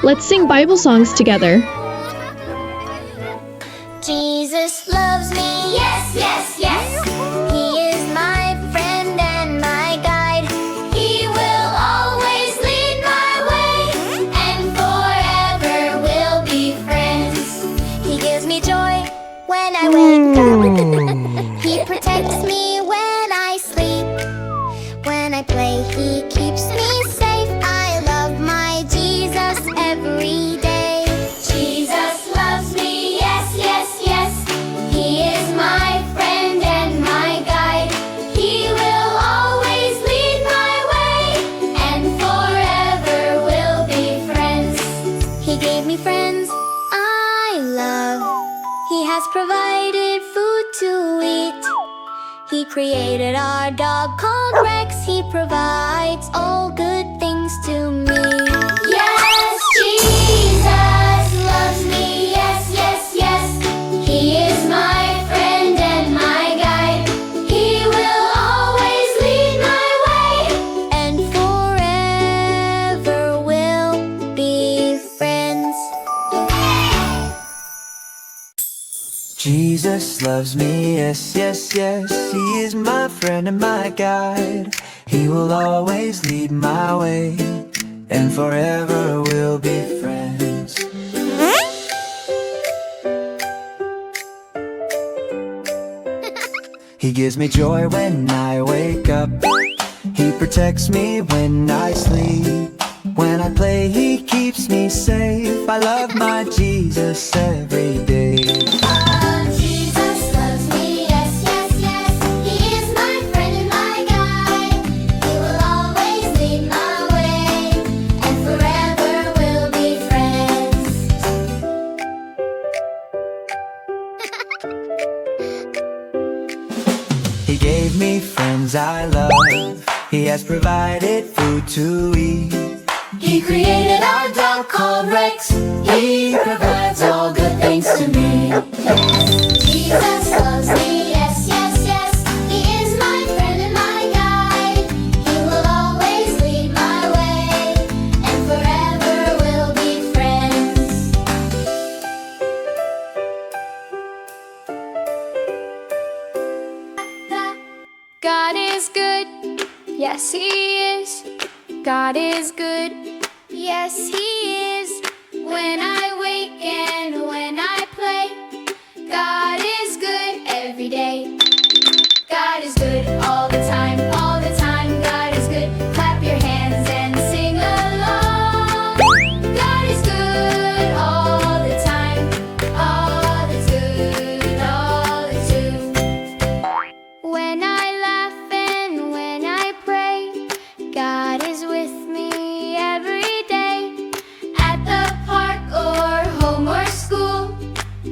Let's sing Bible songs together. Jesus loves me, yes, yes, yes. He is my friend and my guide. He will always lead my way, and forever we'll be friends. He gives me joy when I wake up. He protects me when I sleep. When I play, he keeps me safe. I love my Jesus every day. Jesus loves me, yes, yes, yes. He is my friend and my guide. He will always lead my way, and forever we'll be friends. He gave me friends I love. He has provided food to eat. He created our dog called Rex. He provides all good things to me. Yes, Jesus loves me. Yes, yes, yes. He is my friend and my guide. He will always lead my way, and forever we'll be friends. Jesus loves me, yes, yes, yes. He is my friend and my guide. He will always lead my way, and forever we'll be friends. He gives me joy when I wake up. He protects me when I sleep. When I play, he keeps me safe. I love my Jesus every day. Jesus loves me, yes, yes, yes. He is my friend and my guide. He will always lead my way, and forever we'll be friends. He gave me friends I love. He has provided food to eat. He created our dog called Rex. He provides all good things to me. Yes, Jesus loves me, yes, yes, yes. He is my friend and my guide. He will always lead my way, and forever we'll be friends. God is good, yes, He is. God is good, yes, He is. When I wake and when I play, God is good every day. God is good all the time, all the time. God is good. Clap your hands and sing along. God is good all the time. All is good, all is good. When I laugh and when I pray, God is with me every day. At the park or home or school,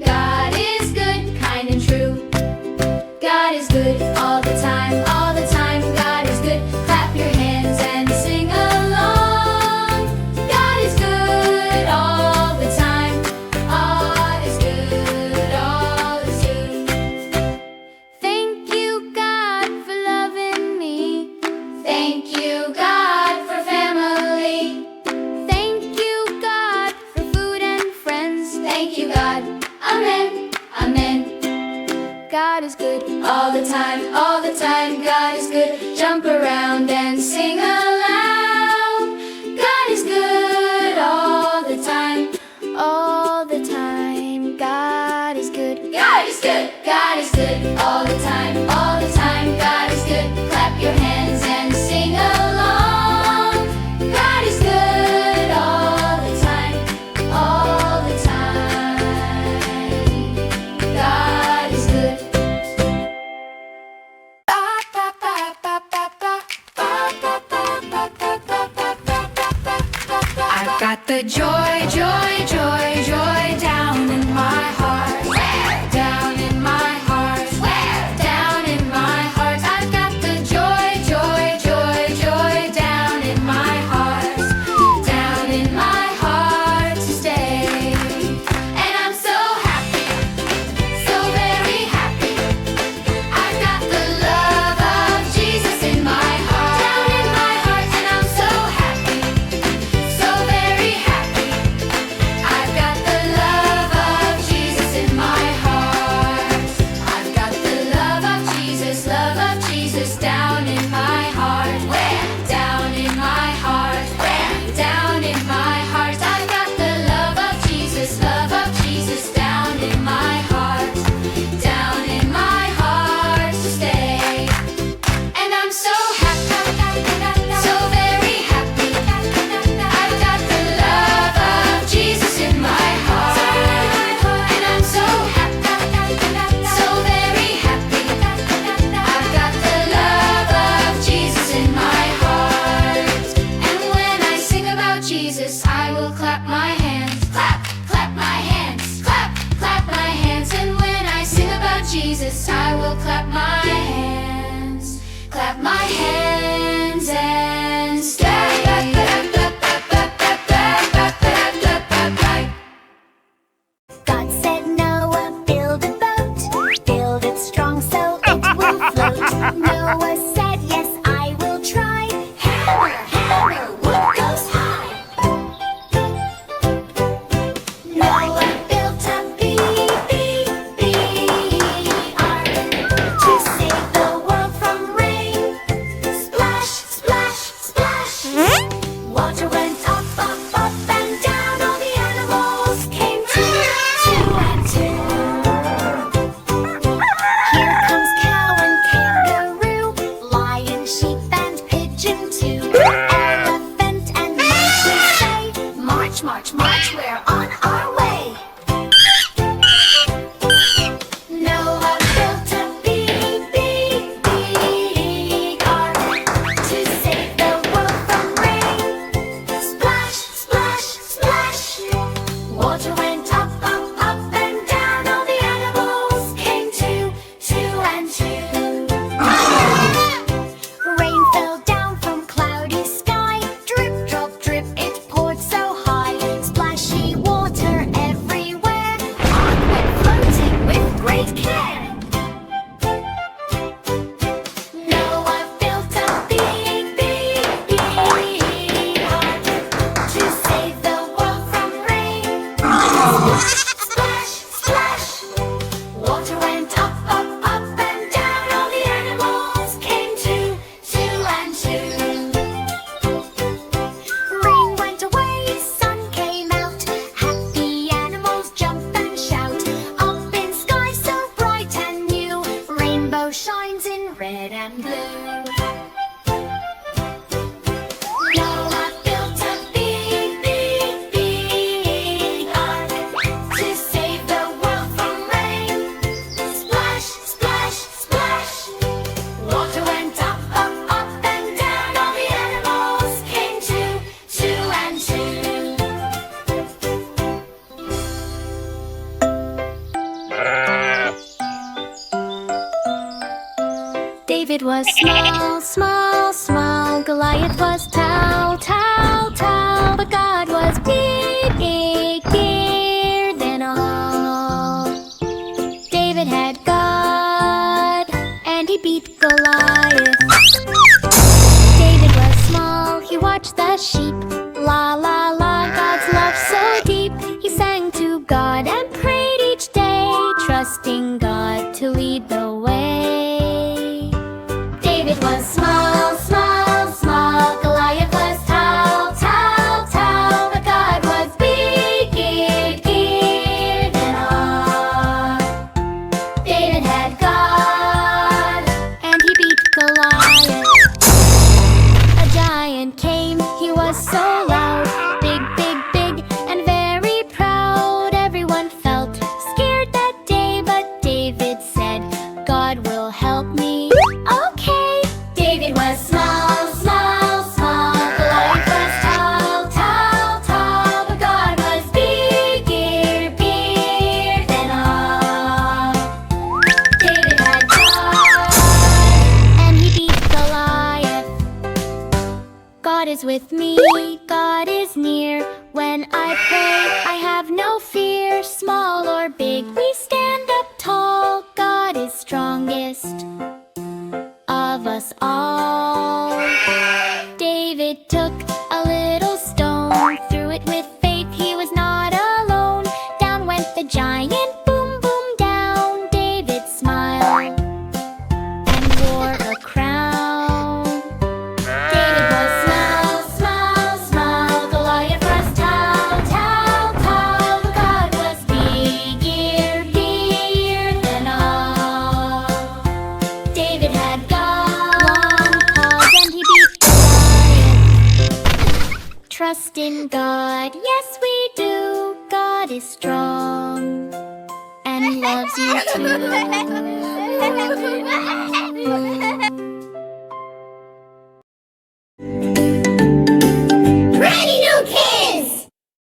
God is good, kind and true. God is good all the time, all the time. God is good. Clap your hands and sing along. God is good all the time. All is good, all is good. Thank you, God, for loving me. Thank you, God, for family. Thank you, God, for food and friends. Thank you, God. Amen, amen. God is good all the time, all the time. God is good. Jump around and sing aloud. God is good all the time, all the time. God is good. God is good. God is good all the time, all the time. God is good. Clap your hands and sing along. God is good all the time, all the time. God is good. I've got the joy, joy, joy, joy down in my heart. Down in my heart. Down in my heart. I've got the joy, joy, joy, joy down in my heart. Down in my heart to stay. And I'm so happy, so very happy. I've got the love of Jesus in my heart. Down in my heart, and I'm so happy, so very happy. clap my hands. Clap, clap my hands. Clap, clap my hands. And when I sing about Jesus, I will clap my hands. Clap my hands and stay. God said, Noah, build a boat. Build it strong so it will float. Noah said, yes, I will try. Hammer, hammer, wood goes high. Noah built a big ark to save the world from rain. Splash, splash, splash. Water went up, up, up and down. All the animals came two and two. Here comes cow and kangaroo, lion, sheep and pigeon too. Elephant and monkey say, march, march, march, we're on our way. Noah built a big ark to save the world from rain. Splash, splash, splash. Water went up, up, up and down. All the animals came two and two. Rain fell down from cloudy sky. Drip, drop, drip, it poured so high. Splashy water everywhere. Ark went floating with great care. Noah built a big ark to save the world from rain. Splash, splash. Water went up, up, up and down. All the animals came two and two. Rain went away, sun came out. Happy animals jump and shout. Up in sky so bright and new, rainbow shines in red and blue. Noah built a big ark to save the world from rain. Splash, splash, splash. Water went up, up, up and down. All the animals came two and two. David was small, small, small. Goliath was tall, tall, tall. But God was big, bigger than all. David had God, and he beat Goliath. David was small, he watched the sheep. La, la, la, God's love so deep. He sang to God and prayed each day, trusting God to lead the way. David was small, small, small. Goliath was tall, tall, tall. But God was bigger than all. David had God, and he beat Goliath. A giant came, he was so loud. Big, big, big, and very proud. Everyone felt scared that day, but David said, God will help me. Okay. David was small, small, small. Goliath was tall, tall, tall. But God was bigger than all. David had God, and he beat Goliath. God is with me, God is near. When I pray, I have no fear. Small or big, we stand up tall. God is strongest of us all. David took a little stone, threw it with faith, he was not alone. Down went the giant, boom, boom, down. David smiled and wore a crown. David was small, small, small. Goliath was tall, tall, tall. But God was bigger than all. David had God, long paws, and he beat Goliath. Trust in God, yes we do. God is strong and loves you too.